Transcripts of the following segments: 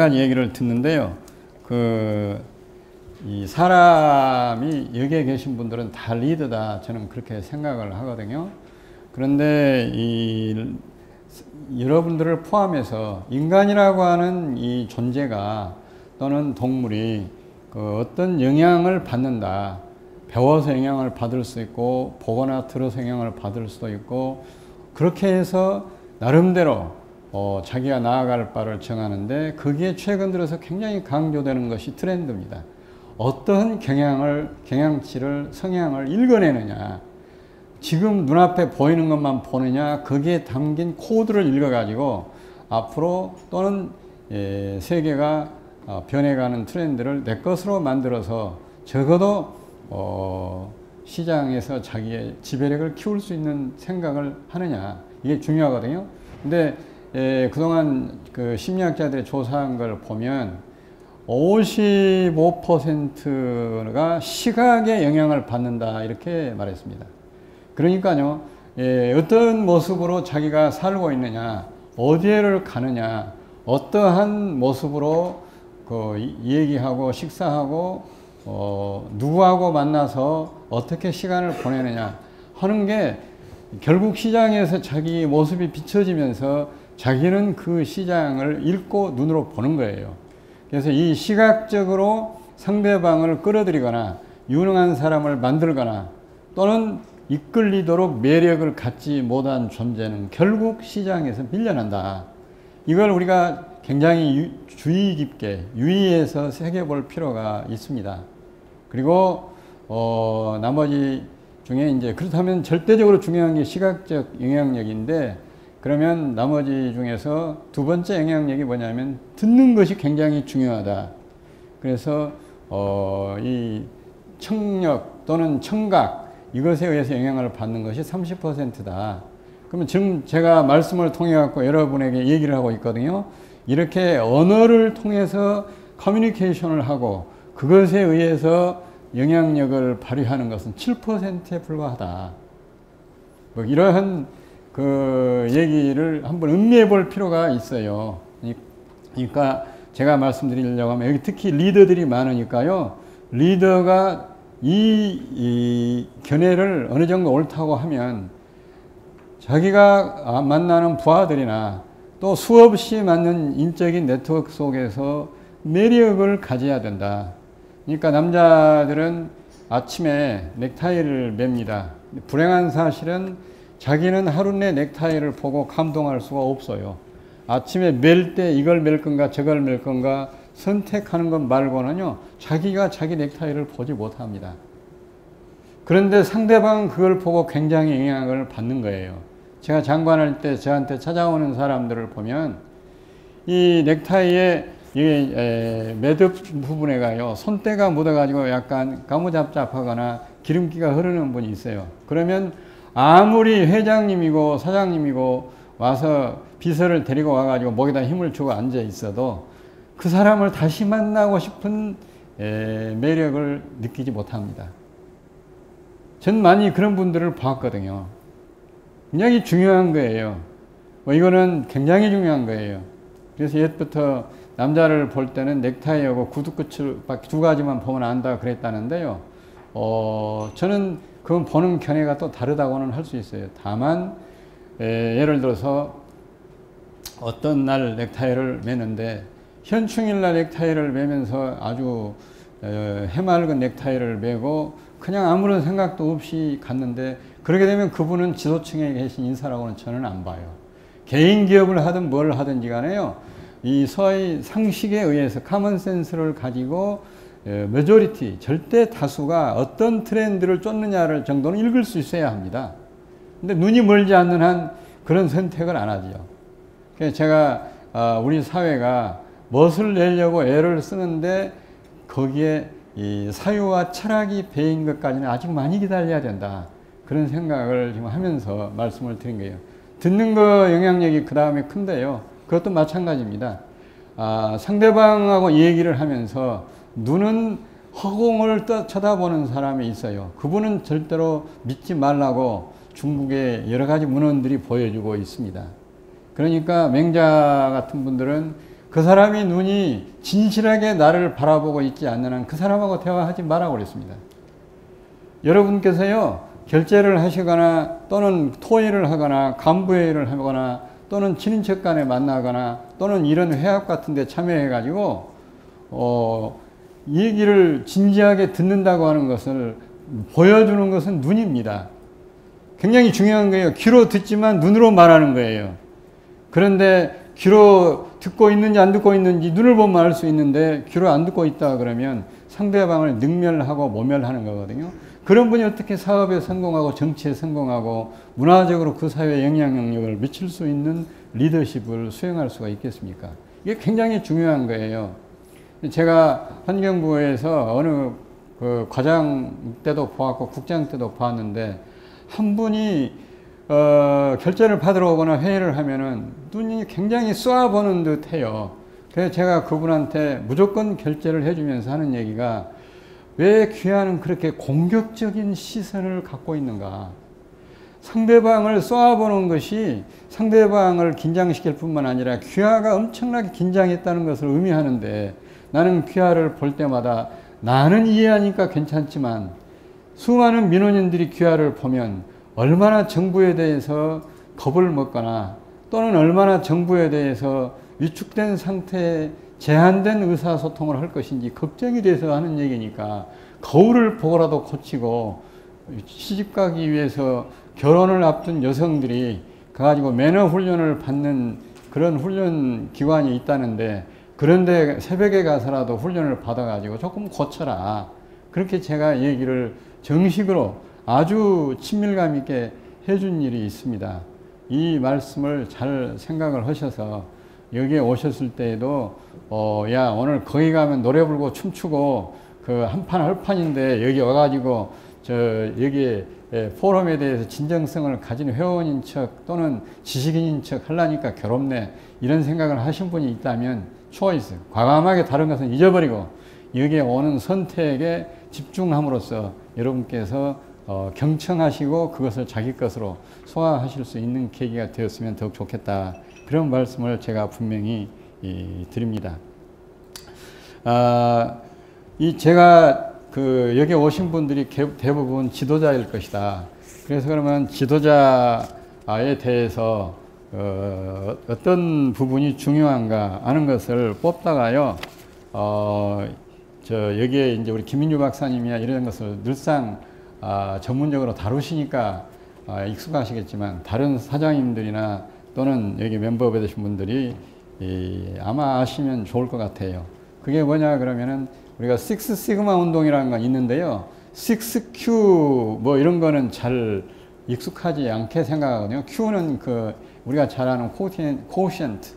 가지 얘기를 듣는데요. 이 사람이 여기에 계신 분들은 다 리더다. 저는 그렇게 생각을 하거든요. 그런데 여러분들을 포함해서 인간이라고 하는 이 존재가 또는 동물이 어떤 영향을 받는다. 배워서 영향을 받을 수 있고 보거나 들어서 영향을 받을 수도 있고 그렇게 해서 나름대로 자기가 나아갈 바를 정하는데 거기에 최근 들어서 굉장히 강조되는 것이 트렌드입니다. 어떠한 경향치를 성향을 읽어내느냐, 지금 눈앞에 보이는 것만 보느냐, 거기에 담긴 코드를 읽어가지고 앞으로 또는 세계가 변해가는 트렌드를 내 것으로 만들어서 적어도 시장에서 자기의 지배력을 키울 수 있는 생각을 하느냐, 이게 중요하거든요. 근데 그동안 그 심리학자들이 조사한 걸 보면 55%가 시각에 영향을 받는다 이렇게 말했습니다. 그러니까요, 어떤 모습으로 자기가 살고 있느냐, 어디를 가느냐, 어떠한 모습으로 얘기하고 식사하고 누구하고 만나서 어떻게 시간을 보내느냐 하는 게 결국 시장에서 자기 모습이 비춰지면서 자기는 그 시장을 읽고 눈으로 보는 거예요. 그래서 이 시각적으로 상대방을 끌어들이거나 유능한 사람을 만들거나 또는 이끌리도록 매력을 갖지 못한 존재는 결국 시장에서 밀려난다. 이걸 우리가 굉장히 주의 깊게 유의해서 새겨볼 필요가 있습니다. 그리고 나머지 중에 이제 그렇다면 절대적으로 중요한 게 시각적 영향력인데, 그러면 나머지 중에서 두 번째 영향력이 뭐냐면 듣는 것이 굉장히 중요하다. 그래서 이 청력 또는 청각 이것에 의해서 영향을 받는 것이 30%다. 그러면 지금 제가 말씀을 통해 갖고 여러분에게 얘기를 하고 있거든요. 이렇게 언어를 통해서 커뮤니케이션을 하고 그것에 의해서 영향력을 발휘하는 것은 7%에 불과하다. 뭐 이러한 그 얘기를 한번 음미해 볼 필요가 있어요. 그러니까 제가 말씀드리려고 하면 여기 특히 리더들이 많으니까요. 리더가 이 견해를 어느 정도 옳다고 하면 자기가 만나는 부하들이나 또 수없이 맞는 인적인 네트워크 속에서 매력을 가져야 된다. 그러니까 남자들은 아침에 넥타이를 맵니다. 불행한 사실은 자기는 하루 내 넥타이를 보고 감동할 수가 없어요. 아침에 멜 때 이걸 멜 건가 저걸 멜 건가 선택하는 것 말고는요, 자기가 자기 넥타이를 보지 못합니다. 그런데 상대방은 그걸 보고 굉장히 영향을 받는 거예요. 제가 장관할 때 저한테 찾아오는 사람들을 보면 이 넥타이에 매듭 부분에가요, 손때가 묻어가지고 약간 가무잡잡하거나 기름기가 흐르는 분이 있어요. 그러면 아무리 회장님이고 사장님이고 와서 비서를 데리고 와가지고 목에다 힘을 주고 앉아 있어도 그 사람을 다시 만나고 싶은 매력을 느끼지 못합니다. 전 많이 그런 분들을 봤거든요. 굉장히 중요한 거예요. 이거는 굉장히 중요한 거예요. 그래서 옛부터 남자를 볼 때는 넥타이하고 구두 끝을 두 가지만 보면 안다 그랬다는데요. 저는 그건 보는 견해가 또 다르다고는 할 수 있어요. 다만 예를 들어서 어떤 날 넥타이를 매는데 현충일날 넥타이를 매면서 아주 해맑은 넥타이를 매고 그냥 아무런 생각도 없이 갔는데, 그렇게 되면 그분은 지도층에 계신 인사라고는 저는 안 봐요. 개인 기업을 하든 뭘 하든지 간에요, 이 소위 상식에 의해서 커먼센스를 가지고 메조리티, 절대 다수가 어떤 트렌드를 쫓느냐를 정도는 읽을 수 있어야 합니다. 근데 눈이 멀지 않는 한 그런 선택을 안 하죠. 그래서 제가 우리 사회가 멋을 내려고 애를 쓰는데 거기에 이 사유와 철학이 배인 것까지는 아직 많이 기다려야 된다. 그런 생각을 지금 하면서 말씀을 드린 거예요. 듣는 거 영향력이 그 다음에 큰데요. 그것도 마찬가지입니다. 상대방하고 얘기를 하면서 눈은 허공을 쳐다보는 사람이 있어요. 그분은 절대로 믿지 말라고 중국의 여러 가지 문헌들이 보여주고 있습니다. 그러니까 맹자 같은 분들은 그 사람이 눈이 진실하게 나를 바라보고 있지 않는 한 그 사람하고 대화하지 말라고 그랬습니다. 여러분께서요, 결제를 하시거나 또는 토의를 하거나 간부회의를 하거나 또는 친인척 간에 만나거나 또는 이런 회합 같은 데 참여해 가지고 얘기를 진지하게 듣는다고 하는 것을 보여주는 것은 눈입니다. 굉장히 중요한 거예요. 귀로 듣지만 눈으로 말하는 거예요. 그런데 귀로 듣고 있는지 안 듣고 있는지 눈을 보면 알 수 있는데 귀로 안 듣고 있다 그러면 상대방을 능멸하고 모멸하는 거거든요. 그런 분이 어떻게 사업에 성공하고 정치에 성공하고 문화적으로 그 사회에 영향력을 미칠 수 있는 리더십을 수행할 수가 있겠습니까? 이게 굉장히 중요한 거예요. 제가 환경부에서 어느 그 과장 때도 보았고 국장 때도 보았는데 한 분이 결제를 받으러 오거나 회의를 하면은 눈이 굉장히 쏘아보는 듯 해요. 그래서 제가 그분한테 무조건 결제를 해주면서 하는 얘기가 왜 귀하는 그렇게 공격적인 시선을 갖고 있는가. 상대방을 쏘아보는 것이 상대방을 긴장시킬 뿐만 아니라 귀하가 엄청나게 긴장했다는 것을 의미하는데 나는 귀하를 볼 때마다 나는 이해하니까 괜찮지만 수많은 민원인들이 귀하를 보면 얼마나 정부에 대해서 겁을 먹거나 또는 얼마나 정부에 대해서 위축된 상태에 제한된 의사소통을 할 것인지 걱정이 돼서 하는 얘기니까 거울을 보고라도 고치고 시집가기 위해서 결혼을 앞둔 여성들이 가가지고 매너 훈련을 받는 그런 훈련 기관이 있다는데 그런데 새벽에 가서라도 훈련을 받아가지고 조금 고쳐라. 그렇게 제가 얘기를 정식으로 아주 친밀감 있게 해준 일이 있습니다. 이 말씀을 잘 생각을 하셔서 여기에 오셨을 때에도 야 오늘 거기 가면 노래 부르고 춤추고 그 한판 할 판인데 여기 와가지고 여기 포럼에 대해서 진정성을 가진 회원인 척 또는 지식인인 척 하려니까 괴롭네 이런 생각을 하신 분이 있다면 초이스 과감하게 다른 것은 잊어버리고 여기에 오는 선택에 집중함으로써 여러분께서 경청하시고 그것을 자기 것으로 소화하실 수 있는 계기가 되었으면 더욱 좋겠다. 그런 말씀을 제가 분명히 드립니다. 제가 여기 오신 분들이 대부분 지도자일 것이다. 그래서 그러면 지도자에 대해서 어떤 부분이 중요한가 하는 것을 뽑다가요. 여기에 이제 우리 김민주 박사님이나 이런 것을 늘상 전문적으로 다루시니까 익숙하시겠지만 다른 사장님들이나 또는 여기 멤버가 되신 분들이 아마 아시면 좋을 것 같아요. 그게 뭐냐 그러면은 우리가 식스 시그마 운동이라는 건 있는데요. 6Q 뭐 이런 거는 잘 익숙하지 않게 생각하거든요. Q는 우리가 잘 아는 quotient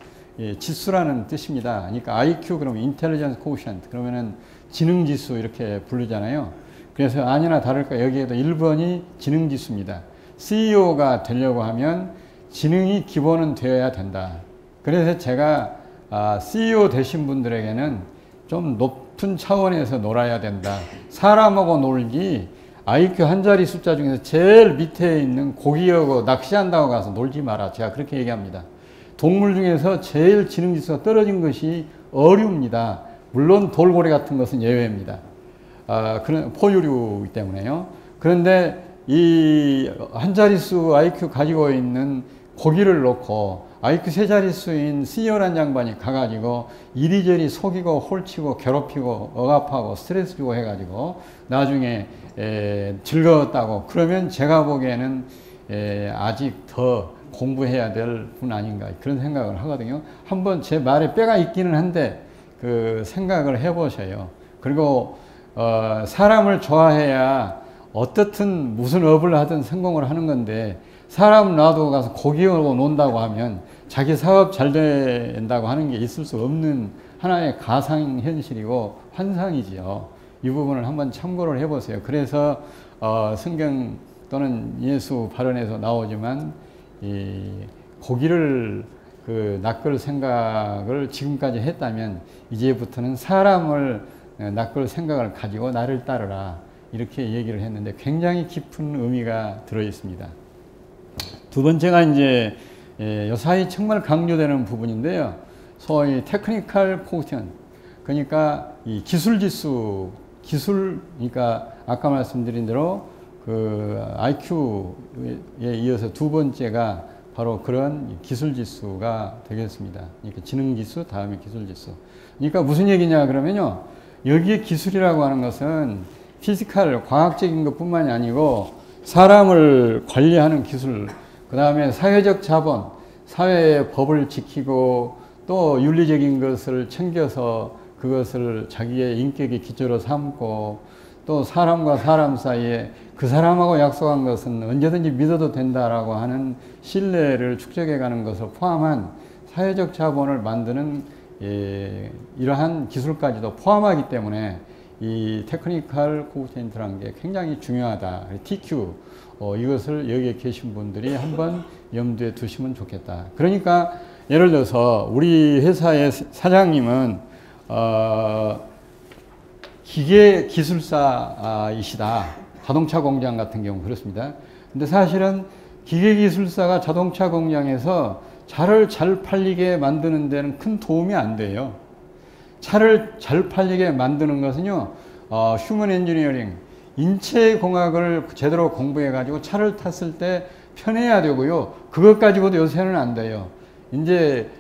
지수라는 뜻입니다. 그러니까 IQ 그러면 intelligence quotient 그러면은 지능 지수 이렇게 부르잖아요. 그래서 아니나 다를까 여기에도 1번이 지능 지수입니다. CEO가 되려고 하면 지능이 기본은 되어야 된다. 그래서 제가 CEO 되신 분들에게는 좀 높은 차원에서 놀아야 된다. 사람하고 놀기 IQ 한 자리 숫자 중에서 제일 밑에 있는 고기하고 낚시한다고 가서 놀지 마라. 제가 그렇게 얘기합니다. 동물 중에서 제일 지능지수가 떨어진 것이 어류입니다. 물론 돌고래 같은 것은 예외입니다. 그런 포유류이기 때문에요. 그런데 이 한 자릿수 IQ 가지고 있는 고기를 놓고 IQ 세 자릿수인 CEO란 양반이 가가지고 이리저리 속이고 홀치고 괴롭히고 억압하고 스트레스 주고 해가지고 나중에 즐거웠다고 그러면 제가 보기에는 아직 더 공부해야 될 분 아닌가 그런 생각을 하거든요. 한번 제 말에 뼈가 있기는 한데 그 생각을 해보셔요. 그리고 사람을 좋아해야 어떻든 무슨 업을 하든 성공을 하는 건데 사람 놔두고 가서 고기하고 논다고 하면 자기 사업 잘 된다고 하는 게 있을 수 없는 하나의 가상현실이고 환상이지요. 이 부분을 한번 참고를 해보세요. 그래서 성경 또는 예수 발언에서 나오지만 이 고기를 낚을 생각을 지금까지 했다면 이제부터는 사람을 낚을 생각을 가지고 나를 따르라 이렇게 얘기를 했는데 굉장히 깊은 의미가 들어 있습니다. 두 번째가 이제 요사이 정말 강조되는 부분인데요. 소위 테크니컬 코티언, 그러니까 이 기술 지수, 그러니까 아까 말씀드린 대로 그 IQ에 이어서 두 번째가 바로 그런 기술 지수가 되겠습니다. 그러니까 지능 지수, 다음에 기술 지수. 그러니까 무슨 얘기냐 그러면요. 여기에 기술이라고 하는 것은 피지컬, 과학적인 것뿐만이 아니고 사람을 관리하는 기술, 그 다음에 사회적 자본, 사회의 법을 지키고 또 윤리적인 것을 챙겨서 그것을 자기의 인격의 기초로 삼고 또 사람과 사람 사이에 그 사람하고 약속한 것은 언제든지 믿어도 된다라고 하는 신뢰를 축적해 가는 것을 포함한 사회적 자본을 만드는 이러한 기술까지도 포함하기 때문에 이 테크니컬 코어디네이터라는 게 굉장히 중요하다. TQ 이것을 여기에 계신 분들이 한번 염두에 두시면 좋겠다. 그러니까 예를 들어서 우리 회사의 사장님은 기계 기술사이시다. 자동차 공장 같은 경우 그렇습니다. 근데 사실은 기계 기술사가 자동차 공장에서 차를 잘 팔리게 만드는 데는 큰 도움이 안 돼요. 차를 잘 팔리게 만드는 것은요, 휴먼 엔지니어링, 인체공학을 제대로 공부해 가지고 차를 탔을 때 편해야 되고요. 그것 가지고도 요새는 안 돼요. 이제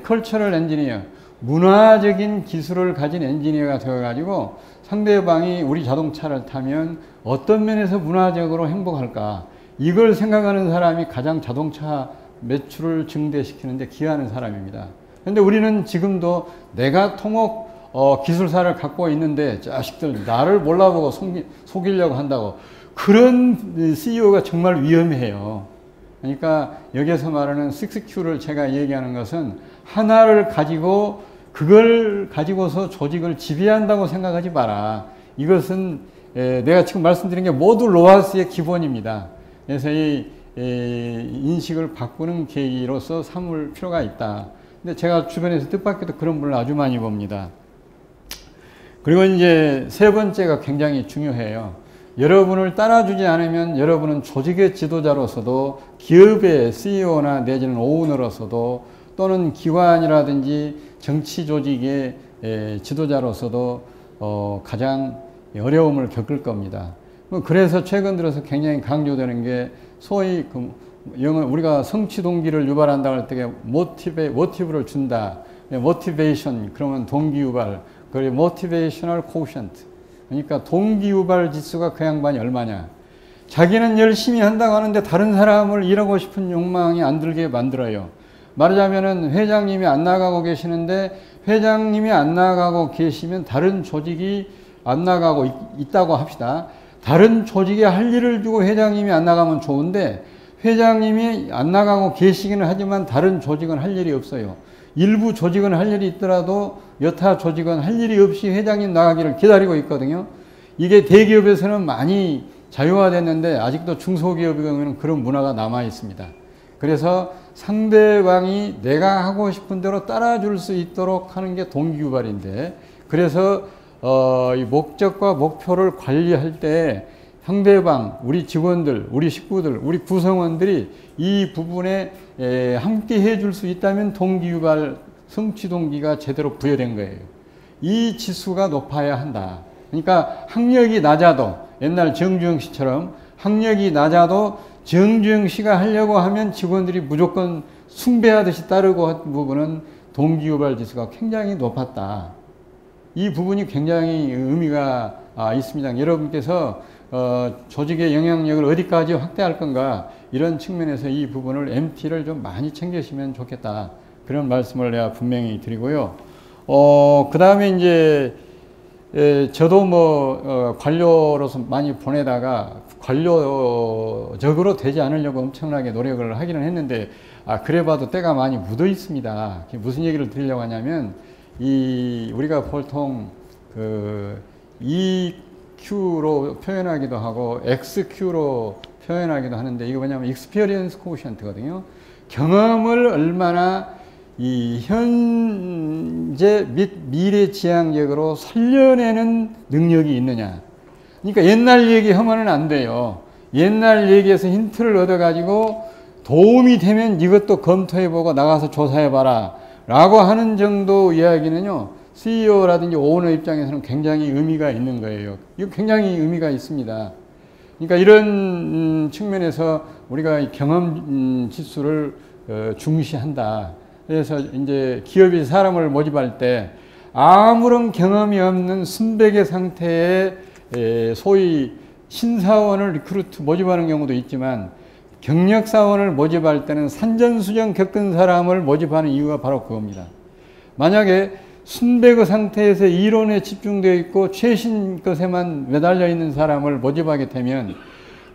컬처럴 엔지니어, 문화적인 기술을 가진 엔지니어가 되어 가지고 상대방이 우리 자동차를 타면 어떤 면에서 문화적으로 행복할까, 이걸 생각하는 사람이 가장 자동차 매출을 증대시키는데 기여하는 사람입니다. 근데 우리는 지금도 내가 토목 기술사를 갖고 있는데 자식들 나를 몰라보고 속이려고 한다고, 그런 CEO가 정말 위험해요. 그러니까 여기서 말하는 6Q를 제가 얘기하는 것은 하나를 가지고 그걸 가지고서 조직을 지배한다고 생각하지 마라. 이것은 내가 지금 말씀드린 게 모두 로하스의 기본입니다. 그래서 이 인식을 바꾸는 계기로서 삼을 필요가 있다. 근데 제가 주변에서 뜻밖에도 그런 분을 아주 많이 봅니다. 그리고 이제 세 번째가 굉장히 중요해요. 여러분을 따라주지 않으면 여러분은 조직의 지도자로서도 기업의 CEO나 내지는 오너로서도 또는 기관이라든지 정치 조직의 지도자로서도 가장 어려움을 겪을 겁니다. 그래서 최근 들어서 굉장히 강조되는 게 소위 우리가 성취 동기를 유발한다고 할 때 모티브를 준다. 모티베이션 그러면 동기 유발. 그리고 모티베이셔널 코션트. 그러니까 동기 유발 지수가 그 양반이 얼마냐. 자기는 열심히 한다고 하는데 다른 사람을 일하고 싶은 욕망이 안 들게 만들어요. 말하자면은 회장님이 안 나가고 계시는데 회장님이 안 나가고 계시면 다른 조직이 안 나가고 있다고 합시다. 다른 조직에 할 일을 주고 회장님이 안 나가면 좋은데 회장님이 안 나가고 계시기는 하지만 다른 조직은 할 일이 없어요. 일부 조직은 할 일이 있더라도 여타 조직은 할 일이 없이 회장님 나가기를 기다리고 있거든요. 이게 대기업에서는 많이 자유화됐는데 아직도 중소기업의 경우에는 그런 문화가 남아 있습니다. 그래서 상대방이 내가 하고 싶은 대로 따라줄 수 있도록 하는 게 동기유발인데, 그래서 이 목적과 목표를 관리할 때 상대방, 우리 직원들, 우리 식구들, 우리 구성원들이 이 부분에 함께 해줄 수 있다면 동기유발, 성취 동기가 제대로 부여된 거예요. 이 지수가 높아야 한다. 그러니까 학력이 낮아도 옛날 정주영 씨처럼 학력이 낮아도 정주영 씨가 하려고 하면 직원들이 무조건 숭배하듯이 따르고 한 부분은 동기유발 지수가 굉장히 높았다. 이 부분이 굉장히 의미가 있습니다. 여러분께서 조직의 영향력을 어디까지 확대할 건가, 이런 측면에서 이 부분을 MT를 좀 많이 챙기시면 좋겠다. 그런 말씀을 내가 분명히 드리고요. 그 다음에 이제 저도 관료로서 많이 보내다가 관료적으로 되지 않으려고 엄청나게 노력을 하기는 했는데, 그래 봐도 때가 많이 묻어 있습니다. 무슨 얘기를 드리려고 하냐면, 우리가 보통 EQ로 표현하기도 하고 XQ로 표현하기도 하는데, 이거 뭐냐면 Experience Quotient거든요. 경험을 얼마나 이 현재 및 미래 지향적으로 살려내는 능력이 있느냐. 그러니까 옛날 얘기하면은 안 돼요. 옛날 얘기에서 힌트를 얻어가지고 도움이 되면 이것도 검토해보고 나가서 조사해봐라 라고 하는 정도 이야기는요, CEO라든지 오너 입장에서는 굉장히 의미가 있는 거예요. 이거 굉장히 의미가 있습니다. 그러니까 이런 측면에서 우리가 경험 지수를 중시한다. 그래서 이제 기업이 사람을 모집할 때 아무런 경험이 없는 순백의 상태에 소위 신사원을 리크루트 모집하는 경우도 있지만 경력사원을 모집할 때는 산전수전 겪은 사람을 모집하는 이유가 바로 그겁니다. 만약에 순백의 상태에서 이론에 집중되어 있고 최신 것에만 매달려 있는 사람을 모집하게 되면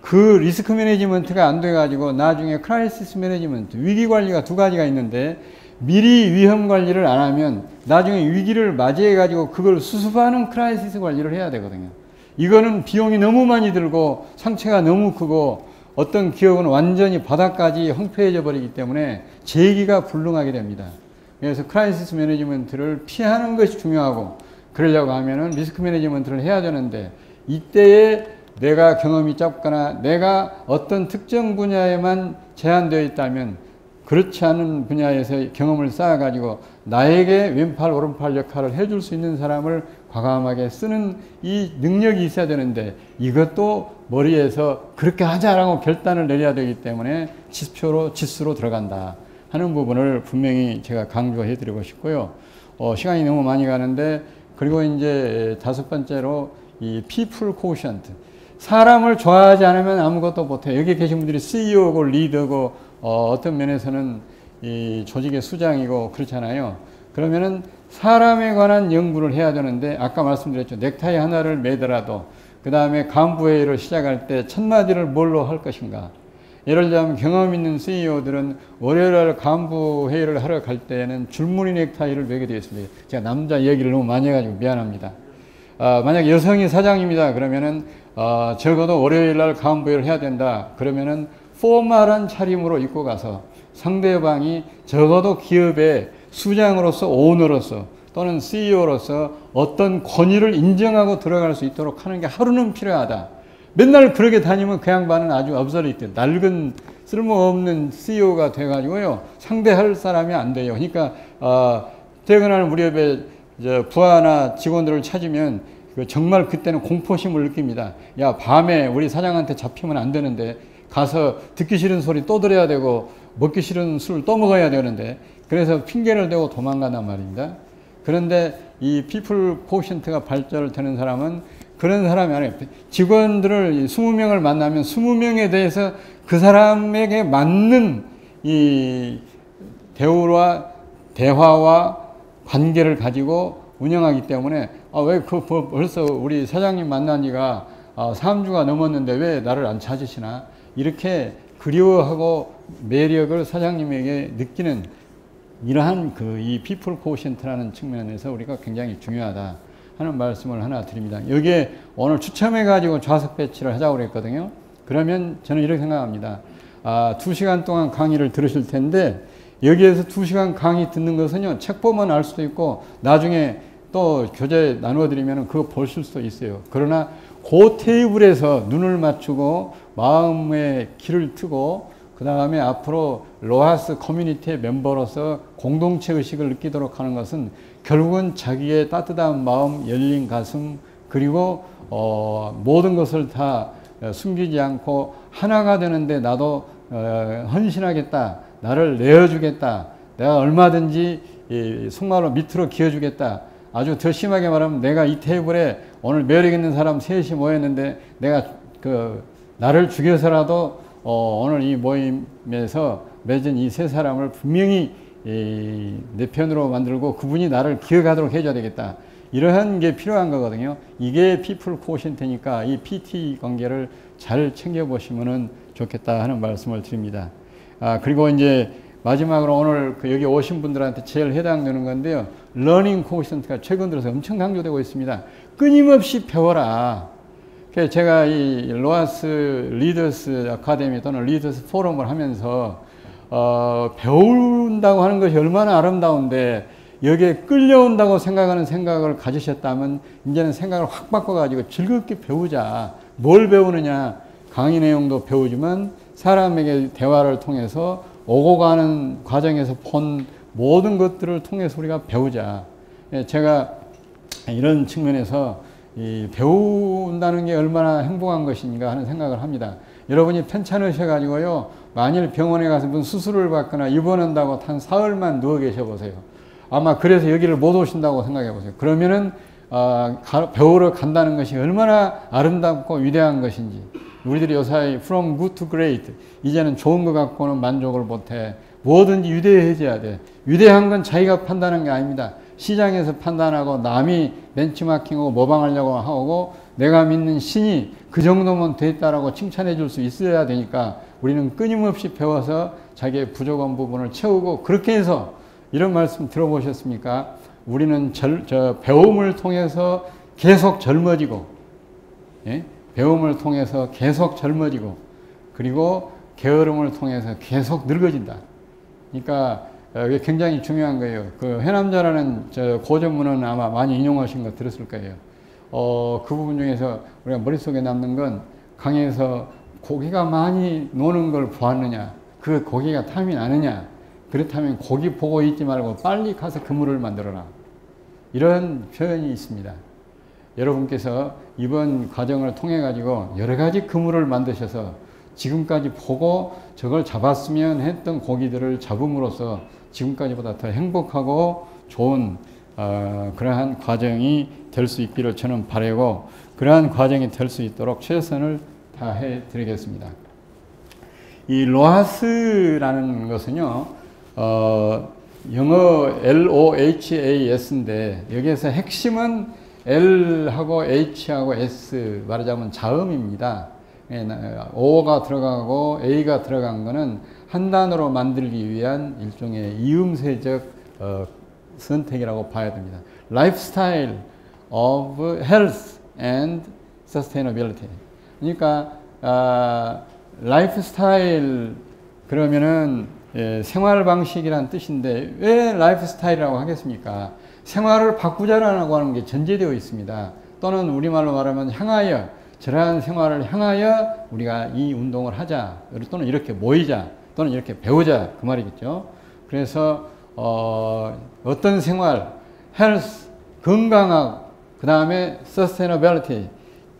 그 리스크 매니지먼트가 안 돼가지고 나중에 크라이시스 매니지먼트, 위기 관리가 두 가지가 있는데 미리 위험 관리를 안 하면 나중에 위기를 맞이해가지고 그걸 수습하는 크라이시스 관리를 해야 되거든요. 이거는 비용이 너무 많이 들고 상처가 너무 크고 어떤 기업은 완전히 바닥까지 황폐해져 버리기 때문에 재기가 불능하게 됩니다. 그래서 크라이시스 매니지먼트를 피하는 것이 중요하고 그러려고 하면은 리스크 매니지먼트를 해야 되는데 이때에 내가 경험이 짧거나 내가 어떤 특정 분야에만 제한되어 있다면 그렇지 않은 분야에서 경험을 쌓아가지고 나에게 왼팔 오른팔 역할을 해줄 수 있는 사람을 과감하게 쓰는 이 능력이 있어야 되는데 이것도 머리에서 그렇게 하자라고 결단을 내려야 되기 때문에 지수로 들어간다 하는 부분을 분명히 제가 강조해 드리고 싶고요. 시간이 너무 많이 가는데 그리고 이제 다섯 번째로 이 people quotient. 사람을 좋아하지 않으면 아무것도 못해. 여기 계신 분들이 CEO고 리더고 어떤 면에서는 이 조직의 수장이고 그렇잖아요. 그러면은 사람에 관한 연구를 해야 되는데 아까 말씀드렸죠. 넥타이 하나를 매더라도 그 다음에 간부회의를 시작할 때 첫 마디를 뭘로 할 것인가. 예를 들자면 경험 있는 CEO들은 월요일날 간부회의를 하러 갈 때는 줄무늬 넥타이를 매게 되어 있습니다. 제가 남자 얘기를 너무 많이 해가지고 미안합니다. 만약 여성이 사장입니다. 그러면은 적어도 월요일날 간부회의를 해야 된다. 그러면은 포멀한 차림으로 입고 가서 상대방이 적어도 기업의 수장으로서 오너로서 또는 CEO로서 어떤 권위를 인정하고 들어갈 수 있도록 하는 게 하루는 필요하다. 맨날 그렇게 다니면 그 양반은 아주 obsolete, 낡은 쓸모없는 CEO가 돼가지고요 상대할 사람이 안 돼요. 그러니까 퇴근하는 무렵에 부하나 직원들을 찾으면 정말 그때는 공포심을 느낍니다. 야, 밤에 우리 사장한테 잡히면 안 되는데 가서 듣기 싫은 소리 또 들어야 되고 먹기 싫은 술 또 먹어야 되는데 그래서 핑계를 대고 도망간단 말입니다. 그런데 이 people quotient가 발달되는 사람은 그런 사람이 아니에요. 직원들을 20명을 만나면 20명에 대해서 그 사람에게 맞는 이 대화와 관계를 가지고 운영하기 때문에 왜 벌써 우리 사장님 만난 지가 3주가 넘었는데 왜 나를 안 찾으시나 이렇게 그리워하고 매력을 사장님에게 느끼는 이러한 이 people quotient라는 측면에서 우리가 굉장히 중요하다 하는 말씀을 하나 드립니다. 여기에 오늘 추첨해 가지고 좌석 배치를 하자고 그랬거든요. 그러면 저는 이렇게 생각합니다. 2시간 동안 강의를 들으실 텐데 여기에서 2시간 강의 듣는 것은요 책 보면 알 수도 있고 나중에 또 교재 나누어 드리면 그거 보실 수도 있어요. 그러나 그 테이블에서 눈을 맞추고 마음의 길을 트고 그 다음에 앞으로 로하스 커뮤니티의 멤버로서 공동체 의식을 느끼도록 하는 것은 결국은 자기의 따뜻한 마음, 열린 가슴 그리고 모든 것을 다 숨기지 않고 하나가 되는데 나도 헌신하겠다. 나를 내어주겠다. 내가 얼마든지 속말로 밑으로 기어주겠다. 아주 더 심하게 말하면 내가 이 테이블에 오늘 매력 있는 사람 셋이 모였는데 내가 나를 죽여서라도 오늘 이 모임에서 맺은 이 세 사람을 분명히 내 편으로 만들고 그분이 나를 기억하도록 해줘야 되겠다. 이러한 게 필요한 거거든요. 이게 people quotient니까 이 PT 관계를 잘 챙겨보시면 좋겠다 하는 말씀을 드립니다. 그리고 이제 마지막으로 오늘 여기 오신 분들한테 제일 해당되는 건데요. learning quotient가 최근 들어서 엄청 강조되고 있습니다. 끊임없이 배워라. 제가 이 로하스 리더스 아카데미 또는 리더스 포럼을 하면서 배운다고 하는 것이 얼마나 아름다운데 여기에 끌려온다고 생각하는 생각을 가지셨다면 이제는 생각을 확 바꿔가지고 즐겁게 배우자. 뭘 배우느냐? 강의 내용도 배우지만 사람에게 대화를 통해서 오고 가는 과정에서 본 모든 것들을 통해서 우리가 배우자. 예, 제가 이런 측면에서 이 배운다는 게 얼마나 행복한 것인가 하는 생각을 합니다. 여러분이 편찮으셔가지고요, 만일 병원에 가서 무슨 수술을 받거나 입원한다고 한 사흘만 누워 계셔 보세요. 아마 그래서 여기를 못 오신다고 생각해 보세요. 그러면은 배우러 간다는 것이 얼마나 아름답고 위대한 것인지. 우리들이 요새 from good to great, 이제는 좋은 것 갖고는 만족을 못해. 뭐든지 위대해져야 돼. 위대한 건 자기가 판단하는 게 아닙니다. 시장에서 판단하고 남이 벤치마킹하고 모방하려고 하고 내가 믿는 신이 그 정도면 됐다라고 칭찬해 줄 수 있어야 되니까 우리는 끊임없이 배워서 자기의 부족한 부분을 채우고, 그렇게 해서 이런 말씀 들어보셨습니까? 우리는 배움을 통해서 계속 젊어지고, 예? 배움을 통해서 계속 젊어지고, 그리고 게으름을 통해서 계속 늙어진다. 그러니까 이게 굉장히 중요한 거예요. 그 해남자라는 고전문은 아마 많이 인용하신 거 들었을 거예요. 그 부분 중에서 우리가 머릿속에 남는 건, 강에서 고기가 많이 노는 걸 보았느냐, 그 고기가 탐이 나느냐, 그렇다면 고기 보고 있지 말고 빨리 가서 그물을 만들어라. 이런 표현이 있습니다. 여러분께서 이번 과정을 통해 가지고 여러 가지 그물을 만드셔서 지금까지 보고 저걸 잡았으면 했던 고기들을 잡음으로써 지금까지보다 더 행복하고 좋은 그러한 과정이 될 수 있기를 저는 바라고, 그러한 과정이 될 수 있도록 최선을 다해 드리겠습니다. 이 로하스라는 것은요, 영어 LOHAS인데 여기에서 핵심은 L하고 H하고 S, 말하자면 자음입니다. O가 들어가고 A가 들어간 거는 한 단어로 만들기 위한 일종의 이음새적 선택이라고 봐야 됩니다. Lifestyle of Health and Sustainability. 그러니까 라이프스타일 그러면은 생활 방식이라는 뜻인데 왜 라이프스타일이라고 하겠습니까? 생활을 바꾸자라고 하는 게 전제되어 있습니다. 또는 우리말로 말하면 향하여, 저러한 생활을 향하여 우리가 이 운동을 하자, 또는 이렇게 모이자, 또는 이렇게 배우자, 그 말이겠죠. 그래서 어떤 생활, 헬스, 건강하고, 그 다음에 서스테너빌리티,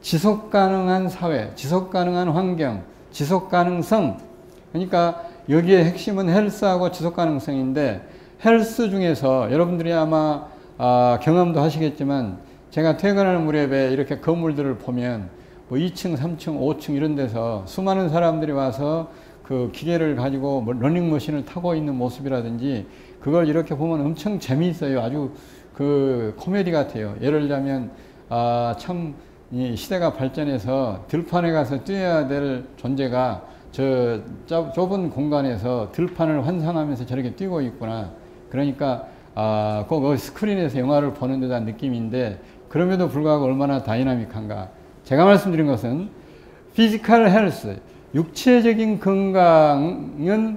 지속 가능한 사회, 지속 가능한 환경, 지속 가능성. 그러니까 여기에 핵심은 헬스하고 지속 가능성인데, 헬스 중에서 여러분들이 아마 경험도 하시겠지만, 제가 퇴근하는 무렵에 이렇게 건물들을 보면 뭐 2층, 3층, 5층 이런 데서 수많은 사람들이 와서 그 기계를 가지고 뭐 러닝머신을 타고 있는 모습이라든지, 그걸 이렇게 보면 엄청 재미있어요. 아주 그 코미디 같아요. 예를 들자면 참 이 시대가 발전해서 들판에 가서 뛰어야 될 존재가 저 좁은 공간에서 들판을 환상하면서 저렇게 뛰고 있구나. 그러니까 그 스크린에서 영화를 보는 듯한 느낌인데, 그럼에도 불구하고 얼마나 다이나믹한가. 제가 말씀드린 것은 피지컬 헬스, 육체적인 건강은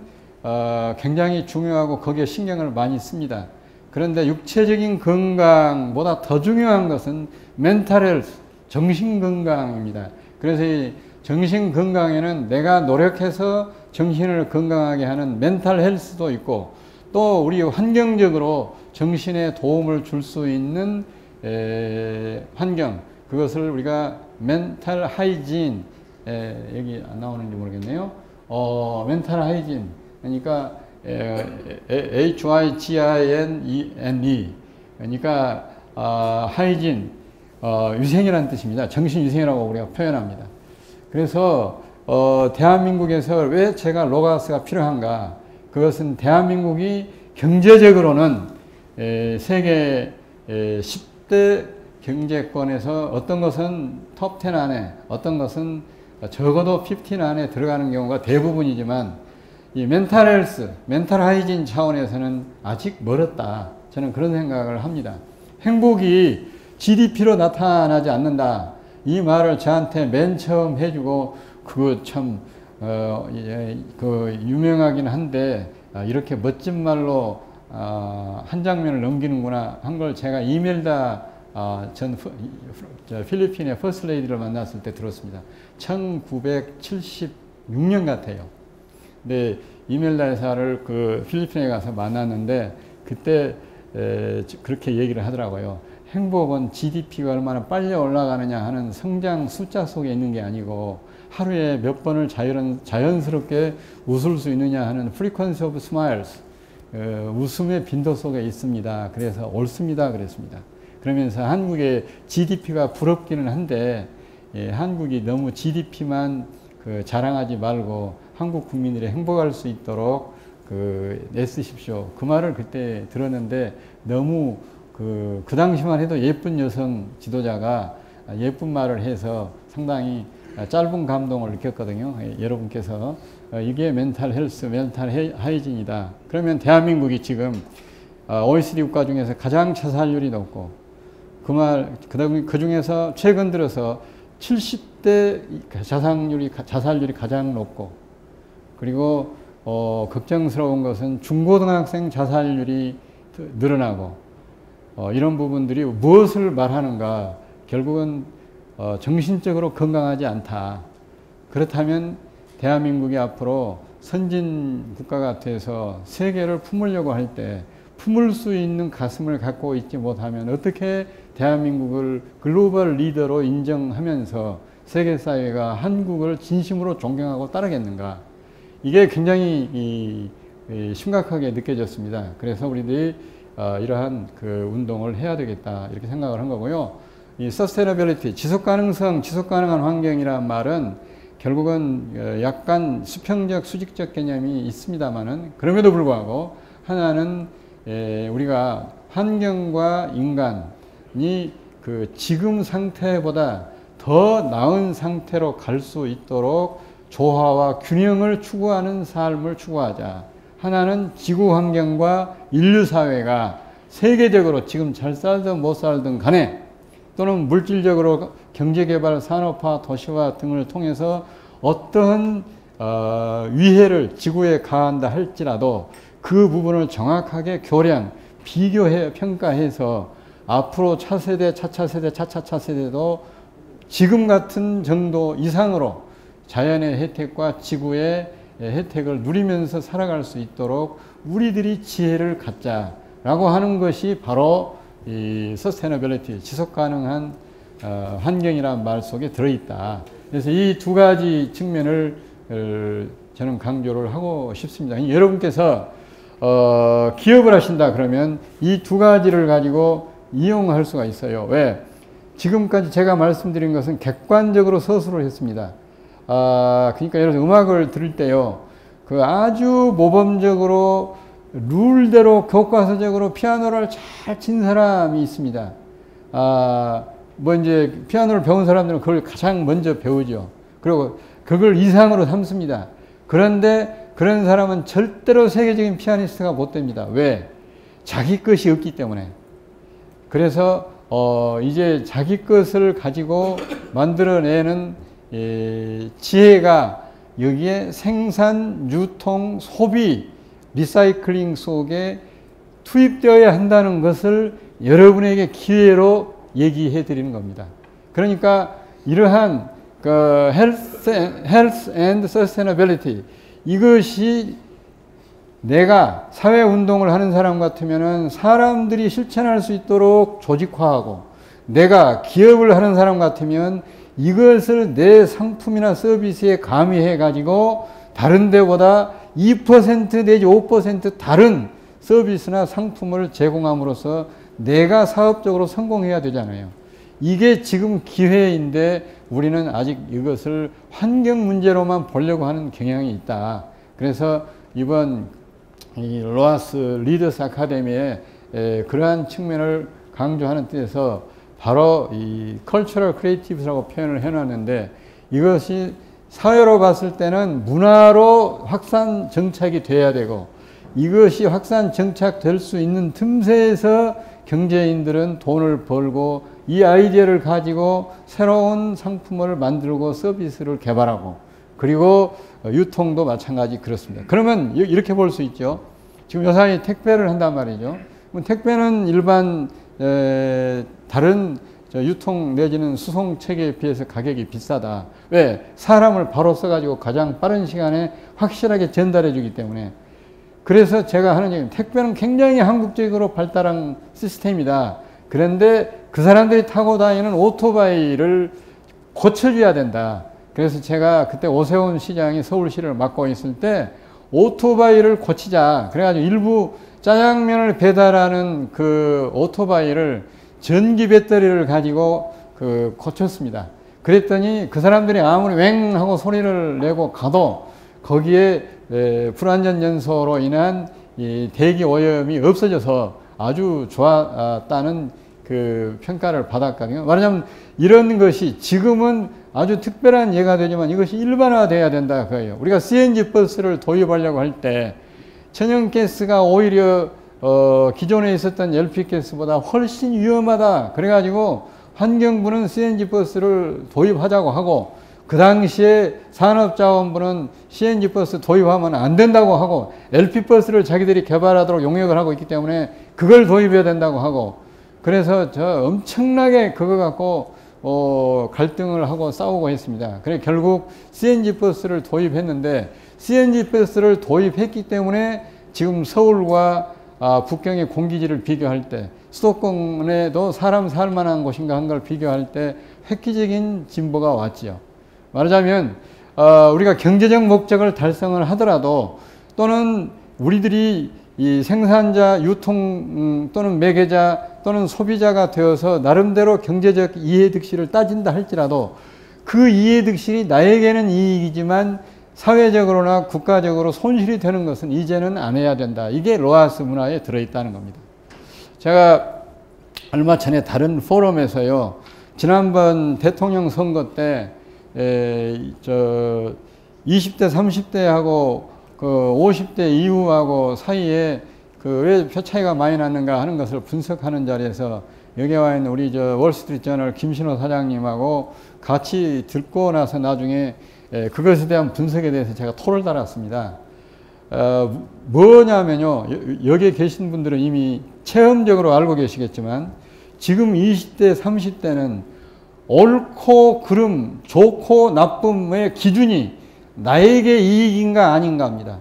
굉장히 중요하고 거기에 신경을 많이 씁니다. 그런데 육체적인 건강보다 더 중요한 것은 멘탈 헬스, 정신 건강입니다. 그래서 이 정신 건강에는 내가 노력해서 정신을 건강하게 하는 멘탈 헬스도 있고, 또 우리 환경적으로 정신에 도움을 줄 수 있는 환경, 그것을 우리가 멘탈 하이진, 여기 안 나오는지 모르겠네요. 멘탈 하이진, 그러니까 HYGINE, 그러니까 하이진, 위생이라는 뜻입니다. 정신위생이라고 우리가 표현합니다. 그래서 대한민국에서 왜 제가 로가스가 필요한가? 그것은 대한민국이 경제적으로는 세계 10대 경제권에서 어떤 것은 톱 10 안에, 어떤 것은 적어도 15 안에 들어가는 경우가 대부분이지만, 이 멘탈 헬스, 멘탈 하이진 차원에서는 아직 멀었다. 저는 그런 생각을 합니다. 행복이 GDP로 나타나지 않는다. 이 말을 저한테 맨 처음 해주고, 그거 참 그 유명하긴 한데 이렇게 멋진 말로 한 장면을 넘기는구나 한 걸 제가 이멜다 전 필리핀의 퍼스트 레이디를 만났을 때 들었습니다. 1976년 같아요. 근데 이멜다 여사를 그 필리핀에 가서 만났는데 그때 그렇게 얘기를 하더라고요. 행복은 GDP가 얼마나 빨리 올라가느냐 하는 성장 숫자 속에 있는 게 아니고 하루에 몇 번을 자연스럽게 웃을 수 있느냐 하는 frequency of smiles, 웃음의 빈도 속에 있습니다. 그래서 옳습니다. 그랬습니다. 그러면서 한국의 GDP가 부럽기는 한데 한국이 너무 GDP만 자랑하지 말고 한국 국민들이 행복할 수 있도록 애쓰십시오. 그 말을 그때 들었는데 너무 그 당시만 해도 예쁜 여성 지도자가 예쁜 말을 해서 상당히 짧은 감동을 느꼈거든요. 여러분께서 이게 멘탈 헬스, 멘탈 하이진이다. 그러면 대한민국이 지금 OECD 국가 중에서 가장 자살률이 높고 그 중에서 최근 들어서 70대 자살률이 가장 높고 그리고 걱정스러운 것은 중고등학생 자살률이 늘어나고 이런 부분들이 무엇을 말하는가? 결국은 정신적으로 건강하지 않다. 그렇다면 대한민국이 앞으로 선진 국가가 돼서 세계를 품으려고 할 때 품을 수 있는 가슴을 갖고 있지 못하면 어떻게 대한민국을 글로벌 리더로 인정하면서 세계 사회가 한국을 진심으로 존경하고 따르겠는가? 이게 굉장히 심각하게 느껴졌습니다. 그래서 우리들이 이러한 그 운동을 해야 되겠다 이렇게 생각을 한 거고요. 이 서스테너빌리티, 지속가능성, 지속가능한 환경이란 말은 결국은 약간 수평적, 수직적 개념이 있습니다만은 그럼에도 불구하고 하나는 우리가 환경과 인간이 그 지금 상태보다 더 나은 상태로 갈 수 있도록 조화와 균형을 추구하는 삶을 추구하자. 하나는 지구 환경과 인류 사회가 세계적으로 지금 잘 살든 못 살든 간에 또는 물질적으로 경제개발, 산업화, 도시화 등을 통해서 어떠한 위해를 지구에 가한다 할지라도 그 부분을 정확하게 교량, 비교해 평가해서 앞으로 차세대, 차차세대, 차차차세대도 지금 같은 정도 이상으로 자연의 혜택과 지구의 혜택을 누리면서 살아갈 수 있도록 우리들이 지혜를 갖자라고 하는 것이 바로 이 서스테너빌리티, 지속가능한 환경이라는 말 속에 들어있다. 그래서 이 두 가지 측면을 저는 강조를 하고 싶습니다. 여러분께서 기업을 하신다 그러면 이 두 가지를 가지고 이용할 수가 있어요. 왜? 지금까지 제가 말씀드린 것은 객관적으로 서술을 했습니다. 그러니까 여러분 음악을 들을 때요, 그 아주 모범적으로 룰대로 교과서적으로 피아노를 잘 친 사람이 있습니다. 이제 피아노를 배운 사람들은 그걸 가장 먼저 배우죠. 그리고 그걸 이상으로 삼습니다. 그런데 그런 사람은 절대로 세계적인 피아니스트가 못 됩니다. 왜? 자기 것이 없기 때문에. 그래서 이제 자기 것을 가지고 만들어내는 지혜가 여기에 생산, 유통, 소비, 리사이클링 속에 투입되어야 한다는 것을 여러분에게 기회로 얘기해 드리는 겁니다. 그러니까 이러한 그 health and sustainability, 이것이 내가 사회운동을 하는 사람 같으면은 사람들이 실천할 수 있도록 조직화하고, 내가 기업을 하는 사람 같으면 이것을 내 상품이나 서비스에 가미해 가지고 다른 데보다 2% 내지 5% 다른 서비스나 상품을 제공함으로써 내가 사업적으로 성공해야 되잖아요. 이게 지금 기회인데 우리는 아직 이것을 환경 문제로만 보려고 하는 경향이 있다. 그래서 이번 이 로아스 리더스 아카데미에 그러한 측면을 강조하는 뜻에서 바로 이 컬처럴 크리에이티브라고 표현을 해놨는데, 이것이 사회로 봤을 때는 문화로 확산 정착이 돼야 되고, 이것이 확산 정착될 수 있는 틈새에서 경제인들은 돈을 벌고 이 아이디어를 가지고 새로운 상품을 만들고 서비스를 개발하고, 그리고 유통도 마찬가지 그렇습니다. 그러면 이렇게 볼 수 있죠. 지금 요사이 택배를 한단 말이죠. 택배는 일반 다른 유통 내지는 수송 체계에 비해서 가격이 비싸다. 왜? 사람을 바로 써가지고 가장 빠른 시간에 확실하게 전달해 주기 때문에. 그래서 제가 하는 얘기는 택배는 굉장히 한국적으로 발달한 시스템이다. 그런데 그 사람들이 타고 다니는 오토바이를 고쳐줘야 된다. 그래서 제가 그때 오세훈 시장이 서울시를 맡고 있을 때 오토바이를 고치자. 그래가지고 일부 짜장면을 배달하는 그 오토바이를 전기 배터리를 가지고 고쳤습니다. 그랬더니 그 사람들이 아무리 웽 하고 소리를 내고 가도 거기에 불완전 연소로 인한 이 대기 오염이 없어져서 아주 좋았다는 그 평가를 받았거든요. 말하자면 이런 것이 지금은 아주 특별한 예가 되지만 이것이 일반화돼야 된다 그거예요. 우리가 CNG 버스를 도입하려고 할 때 천연가스가 오히려 기존에 있었던 LP가스보다 훨씬 위험하다. 그래가지고 환경부는 CNG 버스를 도입하자고 하고 그 당시에 산업자원부는 CNG 버스 도입하면 안 된다고 하고 LP 버스를 자기들이 개발하도록 용역을 하고 있기 때문에 그걸 도입해야 된다고 하고 그래서 엄청나게 그거 갖고 갈등을 하고 싸우고 했습니다. 그래 결국 CNG 버스를 도입했는데 CNG 버스를 도입했기 때문에 지금 서울과 북경의 공기질을 비교할 때 수도권에도 사람 살만한 곳인가 한 걸 비교할 때 획기적인 진보가 왔지요. 말하자면 우리가 경제적 목적을 달성을 하더라도 또는 우리들이 이 생산자, 유통 또는 매개자 또는 소비자가 되어서 나름대로 경제적 이해득실을 따진다 할지라도 그 이해득실이 나에게는 이익이지만 사회적으로나 국가적으로 손실이 되는 것은 이제는 안 해야 된다. 이게 로하스 문화에 들어있다는 겁니다. 제가 얼마 전에 다른 포럼에서요. 지난번 대통령 선거 때 20대, 30대하고 그 50대 이후하고 사이에 그 왜 표 차이가 많이 났는가 하는 것을 분석하는 자리에서 여기 와 있는 우리 월스트리트 저널 김신호 사장님하고 같이 듣고 나서 나중에 그것에 대한 분석에 대해서 제가 토를 달았습니다. 뭐냐면요. 여기에 계신 분들은 이미 체험적으로 알고 계시겠지만 지금 20대, 30대는 옳고 그름, 좋고 나쁨의 기준이 나에게 이익인가 아닌가 합니다.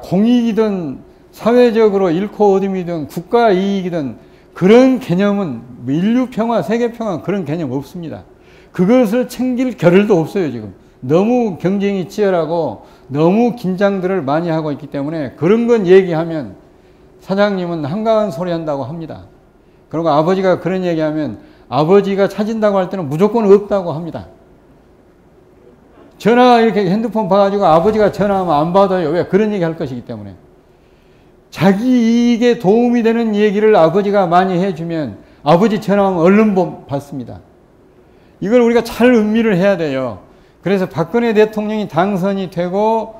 공익이든 사회적으로 잃고 얻음이든 국가 이익이든 그런 개념은 인류 평화, 세계 평화 그런 개념 없습니다. 그것을 챙길 겨를도 없어요, 지금. 너무 경쟁이 치열하고 너무 긴장들을 많이 하고 있기 때문에 그런 건 얘기하면 사장님은 한가한 소리 한다고 합니다. 그리고 아버지가 그런 얘기하면 아버지가 찾은다고 할 때는 무조건 없다고 합니다. 전화 이렇게 핸드폰 봐가지고 아버지가 전화하면 안 받아요. 왜? 그런 얘기 할 것이기 때문에. 자기 이익에 도움이 되는 얘기를 아버지가 많이 해주면 아버지 전화하면 얼른 받습니다. 이걸 우리가 잘 음미를 해야 돼요. 그래서 박근혜 대통령이 당선이 되고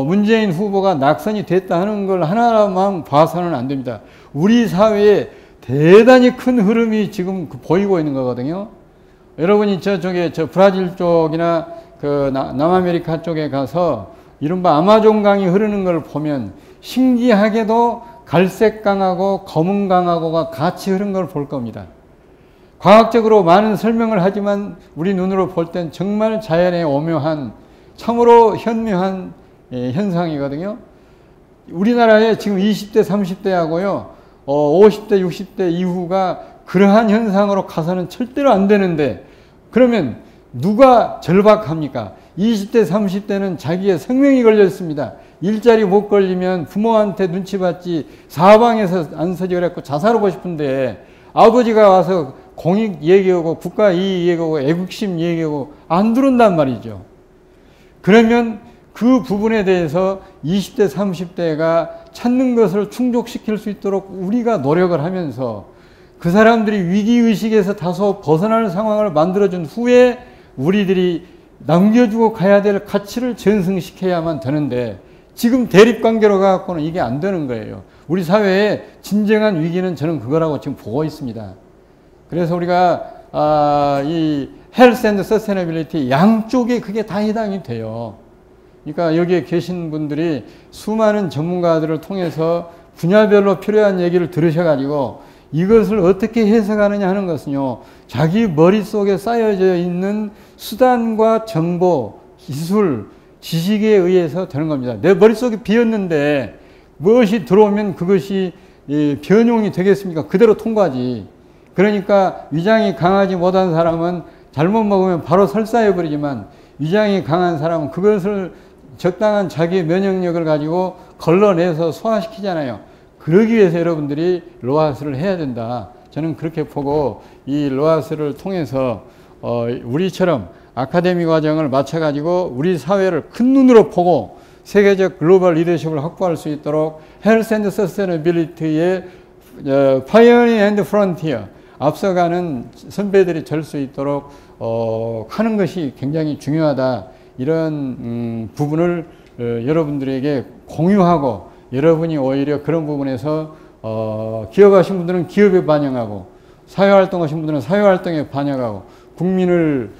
문재인 후보가 낙선이 됐다 하는 걸 하나만 봐서는 안 됩니다. 우리 사회에 대단히 큰 흐름이 지금 보이고 있는 거거든요. 여러분이 저 브라질 쪽이나 그 남아메리카 쪽에 가서 이른바 아마존 강이 흐르는 걸 보면 신기하게도 갈색 강하고 검은 강하고가 같이 흐른 걸 볼 겁니다. 과학적으로 많은 설명을 하지만 우리 눈으로 볼 땐 정말 자연의 오묘한 참으로 현묘한 현상이거든요. 우리나라에 지금 20대, 30대하고요. 50대, 60대 이후가 그러한 현상으로 가서는 절대로 안 되는데 그러면 누가 절박합니까? 20대, 30대는 자기의 생명이 걸렸습니다. 일자리 못 걸리면 부모한테 눈치 받지 사방에서 안 서지 그랬고 자살하고 싶은데 아버지가 와서 공익 얘기하고 국가 이익 얘기하고 애국심 얘기하고 안 들은단 말이죠. 그러면 그 부분에 대해서 20대, 30대가 찾는 것을 충족시킬 수 있도록 우리가 노력을 하면서 그 사람들이 위기의식에서 다소 벗어날 상황을 만들어준 후에 우리들이 남겨주고 가야 될 가치를 전승시켜야만 되는데 지금 대립관계로 가갖고는 이게 안 되는 거예요. 우리 사회의 진정한 위기는 저는 그거라고 지금 보고 있습니다. 그래서 우리가 이 헬스 앤드 서스테너빌리티 양쪽에 그게 다 해당이 돼요. 그러니까 여기에 계신 분들이 수많은 전문가들을 통해서 분야별로 필요한 얘기를 들으셔가지고 이것을 어떻게 해석하느냐 하는 것은요, 자기 머릿속에 쌓여져 있는 수단과 정보, 기술, 지식에 의해서 되는 겁니다. 내 머릿속이 비었는데 무엇이 들어오면 그것이 변용이 되겠습니까? 그대로 통과하지. 그러니까 위장이 강하지 못한 사람은 잘못 먹으면 바로 설사해버리지만, 위장이 강한 사람은 그것을 적당한 자기 면역력을 가지고 걸러내서 소화시키잖아요. 그러기 위해서 여러분들이 로하스를 해야 된다. 저는 그렇게 보고, 이 로하스를 통해서 우리처럼 아카데미 과정을 마쳐가지고 우리 사회를 큰 눈으로 보고 세계적 글로벌 리더십을 확보할 수 있도록 헬스 앤드 서스테너빌리티의 파이어니어 앤드 프론티어, 앞서가는 선배들이 될 수 있도록 하는 것이 굉장히 중요하다. 이런 부분을 여러분들에게 공유하고, 여러분이 오히려 그런 부분에서 기업하신 분들은 기업에 반영하고, 사회활동하신 분들은 사회활동에 반영하고, 국민을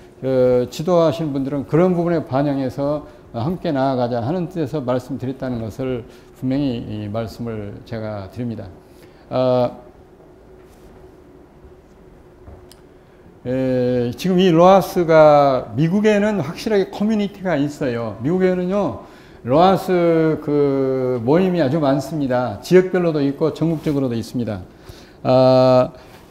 지도하신 분들은 그런 부분에 반영해서 함께 나아가자 하는 뜻에서 말씀드렸다는 것을 분명히 이 말씀을 제가 드립니다. 지금 이 로하스가 미국에는 확실하게 커뮤니티가 있어요. 미국에는요, 로하스 그 모임이 아주 많습니다. 지역별로도 있고 전국적으로도 있습니다.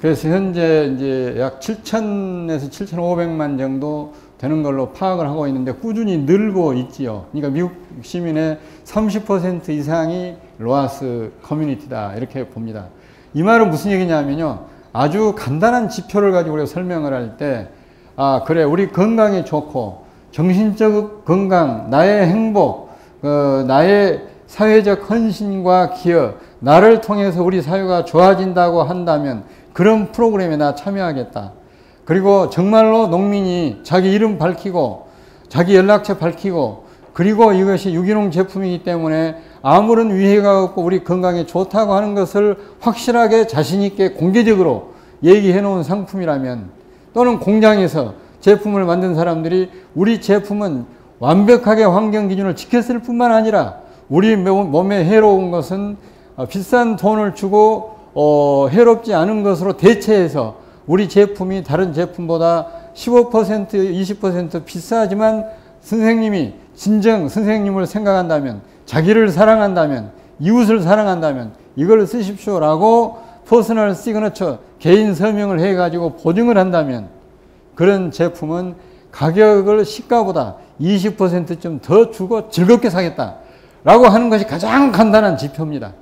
그래서 현재 이제 약 7,000에서 7,500만 정도 되는 걸로 파악을 하고 있는데 꾸준히 늘고 있지요. 그러니까 미국 시민의 30% 이상이 로하스 커뮤니티다, 이렇게 봅니다. 이 말은 무슨 얘기냐면요, 아주 간단한 지표를 가지고 우리가 설명을 할 때, 그래, 우리 건강이 좋고 정신적 건강, 나의 행복, 나의 사회적 헌신과 기여, 나를 통해서 우리 사회가 좋아진다고 한다면 그런 프로그램에 나 참여하겠다. 그리고 정말로 농민이 자기 이름 밝히고 자기 연락처 밝히고, 그리고 이것이 유기농 제품이기 때문에 아무런 위해가 없고 우리 건강에 좋다고 하는 것을 확실하게 자신있게 공개적으로 얘기해 놓은 상품이라면, 또는 공장에서 제품을 만든 사람들이 우리 제품은 완벽하게 환경 기준을 지켰을 뿐만 아니라 우리 몸에 해로운 것은 비싼 돈을 주고 해롭지 않은 것으로 대체해서 우리 제품이 다른 제품보다 15%, 20% 비싸지만 선생님이 진정 선생님을 생각한다면, 자기를 사랑한다면, 이웃을 사랑한다면 이걸 쓰십시오라고 퍼스널 시그너처, 개인 서명을 해가지고 보증을 한다면, 그런 제품은 가격을 시가보다 20%좀 더 주고 즐겁게 사겠다라고 하는 것이 가장 간단한 지표입니다.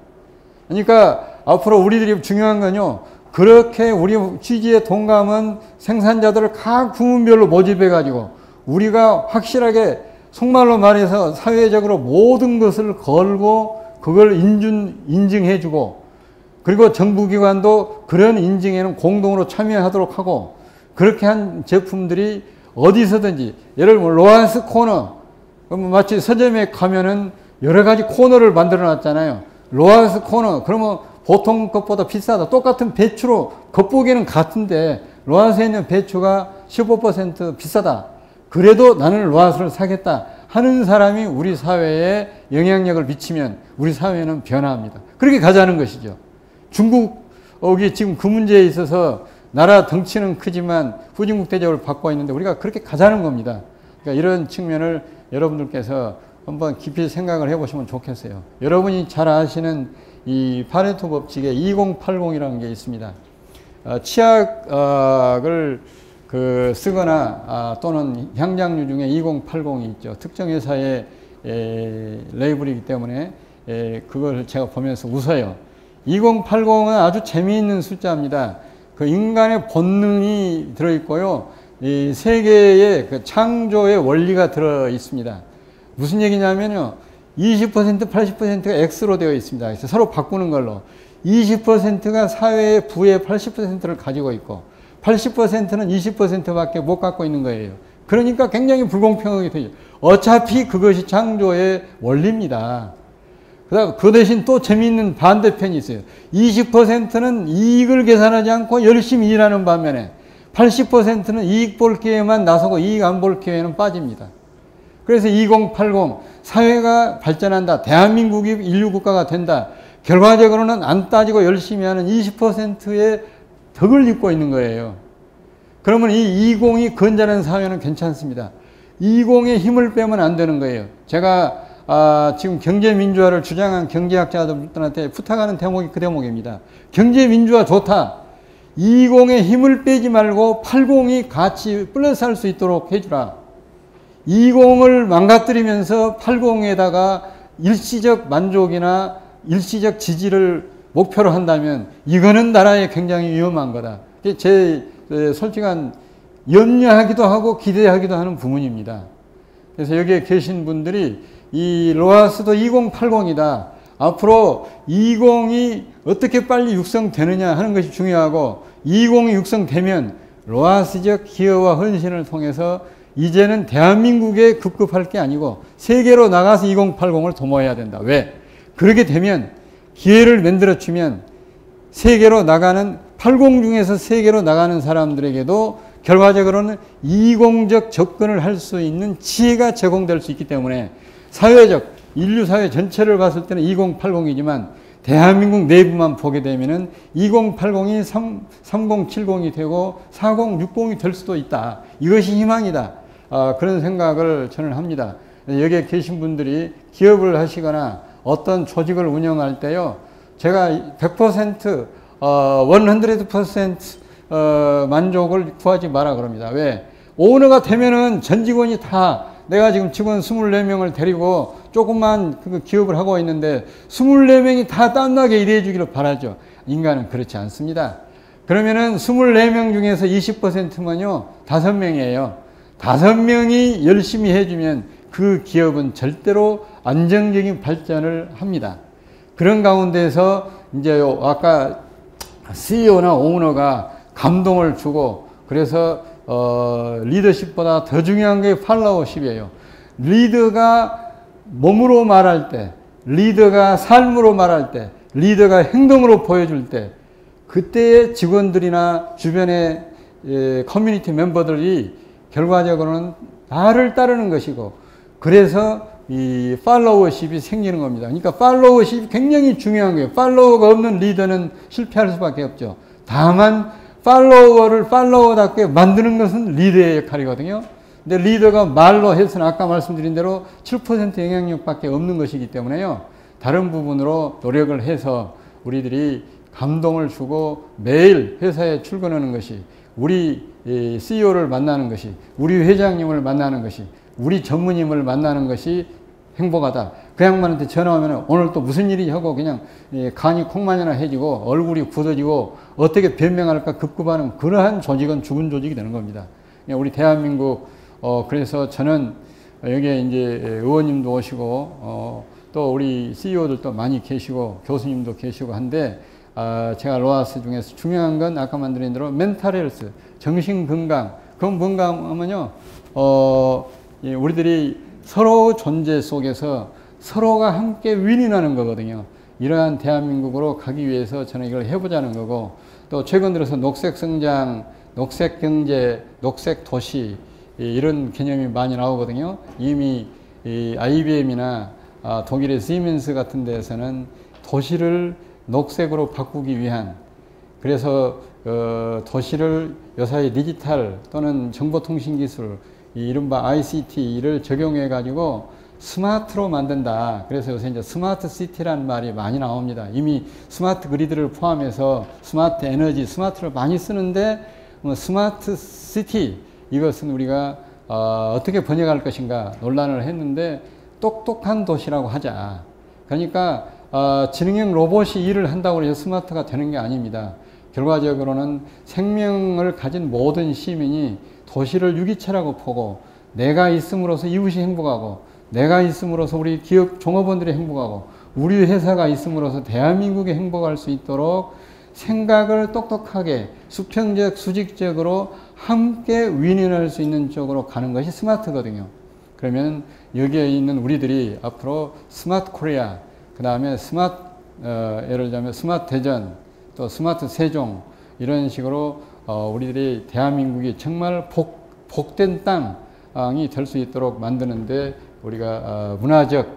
그러니까 앞으로 우리들이 중요한 건요, 그렇게 우리 취지에 동감은 생산자들을 각 부문별로 모집해가지고 우리가 확실하게 속말로 말해서 사회적으로 모든 것을 걸고 그걸 인증해주고, 그리고 정부기관도 그런 인증에는 공동으로 참여하도록 하고, 그렇게 한 제품들이 어디서든지, 예를 들면 로하스 코너, 마치 서점에 가면은 여러 가지 코너를 만들어 놨잖아요. 로하스 코너, 그러면 보통 것보다 비싸다. 똑같은 배추로 겉보기에는 같은데 로하스에 있는 배추가 15% 비싸다. 그래도 나는 로하스를 사겠다 하는 사람이 우리 사회에 영향력을 미치면 우리 사회는 변화합니다. 그렇게 가자는 것이죠. 중국이 지금 그 문제에 있어서 나라 덩치는 크지만 후진국 대접을 받고 있는데 우리가 그렇게 가자는 겁니다. 그러니까 이런 측면을 여러분들께서 한번 깊이 생각을 해보시면 좋겠어요. 여러분이 잘 아시는 이 파레토 법칙에 2080이라는 게 있습니다. 치약을 쓰거나 또는 향장류 중에 2080이 있죠. 특정 회사의 레이블이기 때문에 그걸 제가 보면서 웃어요. 2080은 아주 재미있는 숫자입니다. 그 인간의 본능이 들어있고요, 이 세계의 그 창조의 원리가 들어 있습니다. 무슨 얘기냐면요, 20% 80%가 X로 되어 있습니다. 그래서 서로 바꾸는 걸로 20%가 사회의 부의 80%를 가지고 있고 80%는 20%밖에 못 갖고 있는 거예요. 그러니까 굉장히 불공평하게 되죠. 어차피 그것이 창조의 원리입니다. 그다음 그 대신 또 재미있는 반대편이 있어요. 20%는 이익을 계산하지 않고 열심히 일하는 반면에 80%는 이익 볼 기회만 나서고 이익 안 볼 기회는 빠집니다. 그래서 2080 사회가 발전한다, 대한민국이 인류국가가 된다, 결과적으로는 안 따지고 열심히 하는 20%의 덕을 입고 있는 거예요. 그러면 이 20이 건전한 사회는 괜찮습니다. 20의 힘을 빼면 안 되는 거예요. 제가 지금 경제민주화를 주장한 경제학자들한테 부탁하는 대목이 그 대목입니다. 경제민주화 좋다. 20의 힘을 빼지 말고 80이 같이 플러스할 수 있도록 해주라. 20을 망가뜨리면서 80에다가 일시적 만족이나 일시적 지지를 목표로 한다면 이거는 나라에 굉장히 위험한 거다. 제 솔직한 염려하기도 하고 기대하기도 하는 부분입니다. 그래서 여기에 계신 분들이 이 로하스도 2080이다. 앞으로 20이 어떻게 빨리 육성되느냐 하는 것이 중요하고 20이 육성되면 로하스적 기여와 헌신을 통해서 이제는 대한민국에 급급할 게 아니고 세계로 나가서 2080을 도모해야 된다. 왜? 그렇게 되면 기회를 만들어주면 세계로 나가는 80 중에서 세계로 나가는 사람들에게도 결과적으로는 20적 접근을 할 수 있는 지혜가 제공될 수 있기 때문에 사회적 인류 사회 전체를 봤을 때는 2080이지만 대한민국 내부만 보게 되면은 2080이 3070이 되고 4060이 될 수도 있다. 이것이 희망이다. 그런 생각을 저는 합니다. 여기에 계신 분들이 기업을 하시거나 어떤 조직을 운영할 때요. 제가 100% 100% 만족을 구하지 마라 그럽니다. 왜? 오너가 되면은 전 직원이 다 내가 지금 직원 24명을 데리고 조금만 그 기업을 하고 있는데 24명이 다 땀나게 일해 주기를 바라죠. 인간은 그렇지 않습니다. 그러면은 24명 중에서 20%면요. 5명이에요. 5명이 열심히 해주면 그 기업은 절대로 안정적인 발전을 합니다. 그런 가운데서 이제 아까 CEO나 오너가 감동을 주고 그래서 리더십보다 더 중요한 게 팔로워십이에요. 리더가 몸으로 말할 때, 리더가 삶으로 말할 때, 리더가 행동으로 보여줄 때 그때의 직원들이나 주변의 커뮤니티 멤버들이 결과적으로는 나를 따르는 것이고 그래서 이 팔로워십이 생기는 겁니다. 그러니까 팔로워십이 굉장히 중요한 거예요. 팔로워가 없는 리더는 실패할 수밖에 없죠. 다만 팔로워를 팔로워답게 만드는 것은 리더의 역할이거든요. 근데 리더가 말로 해서는 아까 말씀드린 대로 7% 영향력밖에 없는 것이기 때문에요. 다른 부분으로 노력을 해서 우리들이 감동을 주고 매일 회사에 출근하는 것이 우리 CEO를 만나는 것이 우리 회장님을 만나는 것이 우리 전무님을 만나는 것이 행복하다. 그 양반한테 전화하면 오늘 또 무슨 일이 하고 그냥 간이 콩마녀나 해지고 얼굴이 굳어지고 어떻게 변명할까 급급하는 그러한 조직은 죽은 조직이 되는 겁니다. 우리 대한민국 그래서 저는 여기에 이제 의원님도 오시고 또 우리 CEO들도 많이 계시고 교수님도 계시고 한데 제가 로하스 중에서 중요한 건 아까 말씀드린 대로 멘탈 헬스 정신 건강. 그건 뭔가 하면요 우리들이 서로 존재 속에서 서로가 함께 윈윈하는 거거든요. 이러한 대한민국으로 가기 위해서 저는 이걸 해보자는 거고 또 최근 들어서 녹색 성장, 녹색 경제, 녹색 도시 이런 개념이 많이 나오거든요. 이미 IBM이나 독일의 시멘스 같은 데에서는 도시를 녹색으로 바꾸기 위한 그래서 도시를 요사이 디지털 또는 정보통신기술 이른바 ICT를 적용해 가지고 스마트로 만든다. 그래서 요새 이제 스마트 시티라는 말이 많이 나옵니다. 이미 스마트 그리드를 포함해서 스마트 에너지, 스마트를 많이 쓰는데 스마트 시티 이것은 우리가 어떻게 번역할 것인가 논란을 했는데 똑똑한 도시라고 하자. 그러니까 지능형 로봇이 일을 한다고 해서 스마트가 되는 게 아닙니다. 결과적으로는 생명을 가진 모든 시민이 도시를 유기체라고 보고 내가 있음으로써 이웃이 행복하고 내가 있음으로써 우리 기업 종업원들이 행복하고 우리 회사가 있음으로써 대한민국이 행복할 수 있도록 생각을 똑똑하게 수평적 수직적으로 함께 윈윈할 수 있는 쪽으로 가는 것이 스마트거든요. 그러면 여기에 있는 우리들이 앞으로 스마트 코리아 그 다음에 스마트 예를 들자면 스마트 대전 또 스마트 세종 이런 식으로 우리들이 대한민국이 정말 복된 땅이 될 수 있도록 만드는데 우리가 문화적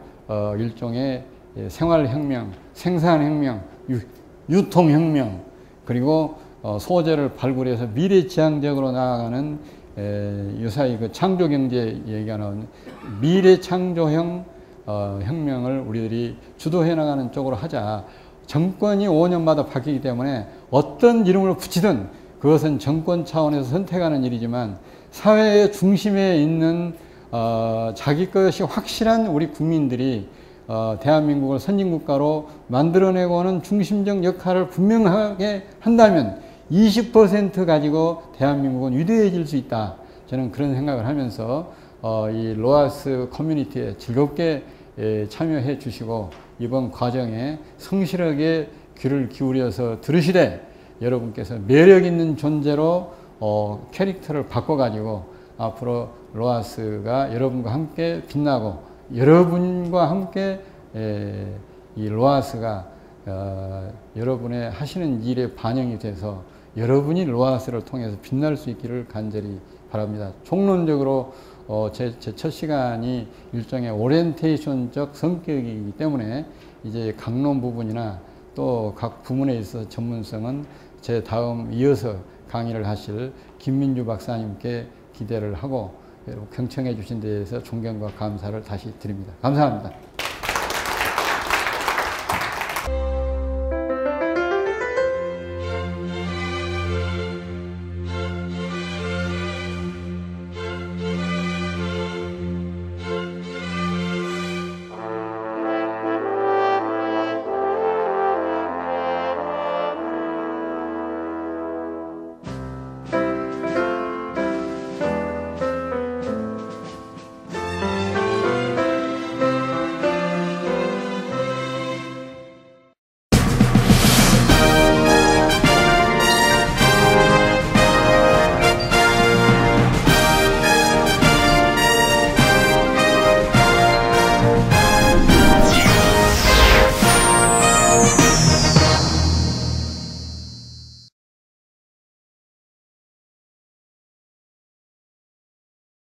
일종의 생활혁명, 생산혁명, 유통혁명, 그리고 소재를 발굴해서 미래지향적으로 나아가는 유사히 그 창조경제 얘기하는 미래창조형 혁명을 우리들이 주도해 나가는 쪽으로 하자. 정권이 5년마다 바뀌기 때문에 어떤 이름을 붙이든 그것은 정권 차원에서 선택하는 일이지만 사회의 중심에 있는 자기 것이 확실한 우리 국민들이 대한민국을 선진국가로 만들어내고는 중심적 역할을 분명하게 한다면 20% 가지고 대한민국은 위대해질 수 있다. 저는 그런 생각을 하면서 이 로하스 커뮤니티에 즐겁게 참여해 주시고 이번 과정에 성실하게 귀를 기울여서 들으시되 여러분께서 매력 있는 존재로 캐릭터를 바꿔가지고 앞으로 로하스가 여러분과 함께 빛나고 여러분과 함께 이 로하스가 여러분의 하시는 일에 반영이 돼서 여러분이 로하스를 통해서 빛날 수 있기를 간절히 바랍니다. 총론적으로 제 첫 시간이 일종의 오리엔테이션적 성격이기 때문에 이제 강론 부분이나 또 각 부문에 있어 전문성은 제 다음 이어서 강의를 하실 김민주 박사님께 기대를 하고 경청해 주신 데에서 존경과 감사를 다시 드립니다. 감사합니다.